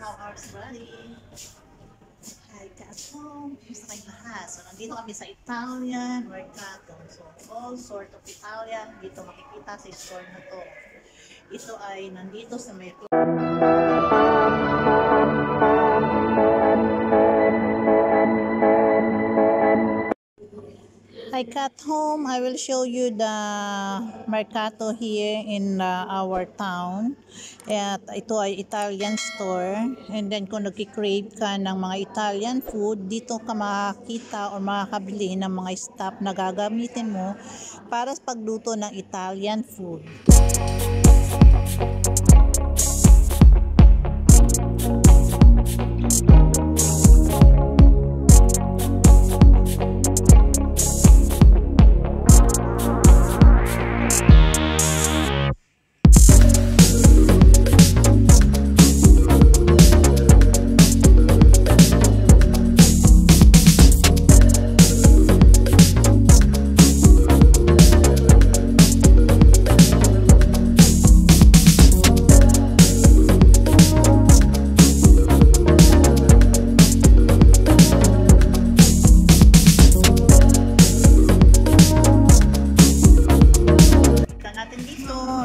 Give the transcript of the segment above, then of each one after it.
how ours ready. Hi, cat home. Gusto kayong lahat. So, nandito kami sa Italian Mercato. So, all sort of Italian. Dito makikita sa store na to. Ito ay nandito sa may Hi Cat Home, I will show you the Mercato here in our town. At ito ay Italian store. And then kung nagki-crave ka ng mga Italian food, dito ka makakita or makakabili ng mga stuff na gagamitin mo para sa pagluto ng Italian food.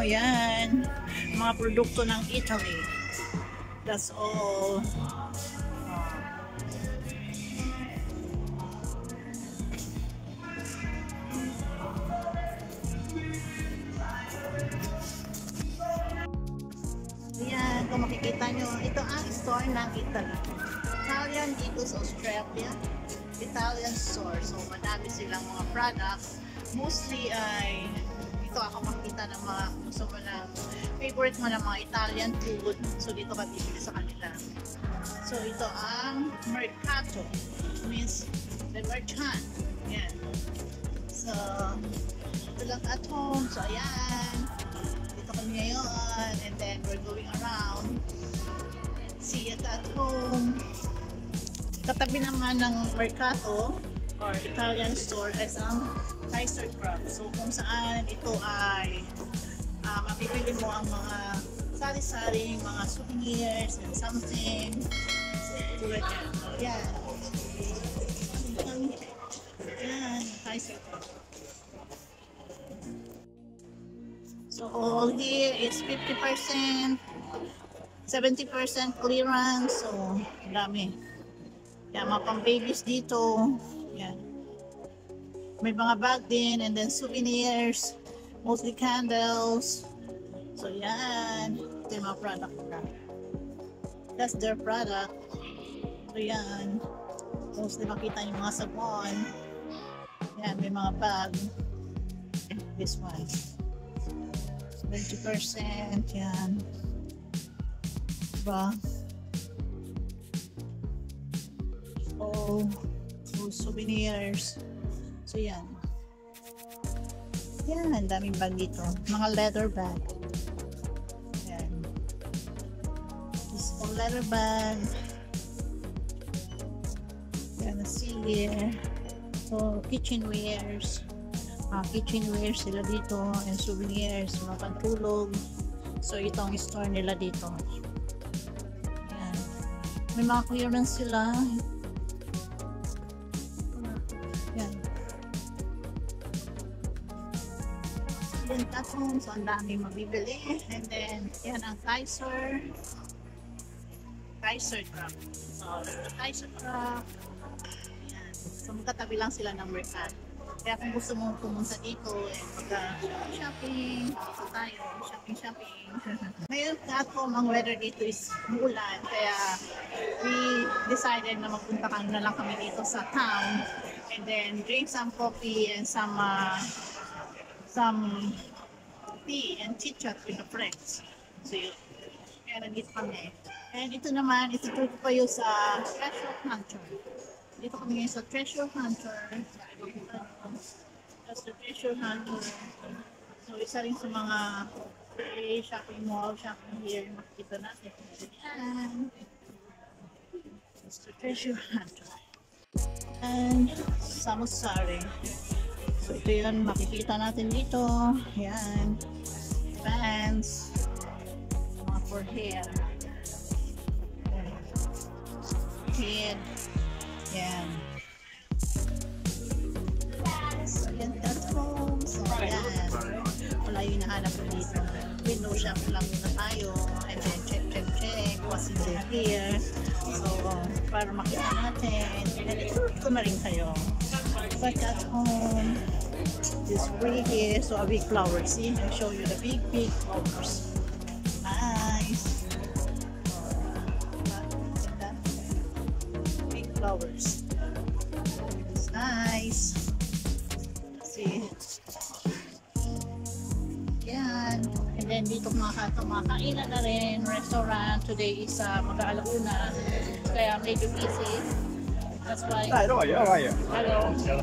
Yan, mga produkto ng Italy. That's all. Yan, kung makikita nyo, ito ang store ng Italy. Italian dito sa Australia. Italian store. So, madami silang mga products. Mostly ay ito ako makita ng mga gusto mo na favorite mo ng mga Italian food. So dito ka bibili sa kanila. So ito ang Mercato, means the merchant. Yan. So ito lang at home. So ayan, dito kami ngayon, and then we're going around. See it at home. Katabi naman ng Mercato or Italian store is ang Kaiser Crab. So kung saan ito ay mabibili mo ang mga sari-saring mga souvenirs and something. So tulad yan. Yan, Kaiser Crab. So all here is 50%, 70% clearance. So dami. Yan, mga pang babies dito. Yan. May mga bag din, and then souvenirs, mostly candles. So yan, ito yung mga product nila. That's their product. So yan, mostly makita yung mga sabon. Yan, may mga bag. This one 20%. Yan, diba? Oh, souvenirs. So yan. Yan, ang daming bag dito. Mga leather bag. Yan. This is leather bag. Yan, see here. So, kitchenwares. Kitchenwares sila dito. And souvenirs, mga pantulog. So, ito ang store nila dito. Yan. May mga clearance sila. Yan. At home, so ang dami mabibili. And then, yan ang Kaiser Crab. So, Kaiser Crab. Yan. So, magkatabi lang sila ng Mercato. Kaya kung gusto mong pumunta dito, mag-shopping, dito tayo, shopping. Ngayon, at home, ang weather dito is ulan. Kaya, we decided na magpunta na lang kami dito sa town. And then, drink some coffee and some tea and chit-chat with the friends. So yun. Kaya nandito kami. And ito naman, itutur ko kayo sa Treasure Hunter. Dito kami ngayon sa Treasure Hunter. That's the Treasure Hunter. So isa rin sa mga shopping mall, shopping here. Makikita natin. Yan. That's the Treasure Hunter. And Samosari. So ito yun, makikita natin dito. Yan. Pants. Mga for hair. Yan. ahead. Yan. So, yan at home. So, yan. Wala yung nahanap ko dito. Window shop lang muna tayo. And then check what's in here. So, para makita natin. And ito na rin kayo. But at home, this tree here. So, a big flower. See? I'll show you the big flowers. Nice. Big flowers. It's nice. See? Yan. And then dito kumakainan na rin. Restaurant. Today is mag-aalauna. Kaya medyo busy. That's why. Hello. Hello.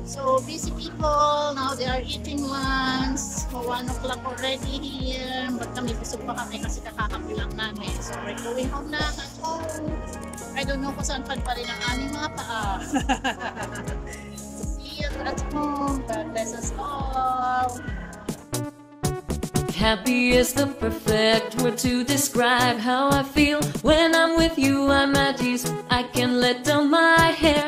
So busy people. Now they are eating lunch. So 1 o'clock already here. But kami busog pa kami kasi kakakapi lang namin. So we're going home na at home. I don't know kung saan pa rin ang aming mga paa. See you at home. God bless us all. Happy is the perfect word to describe how I feel. When I'm with you, I'm at ease. I can let down my hair.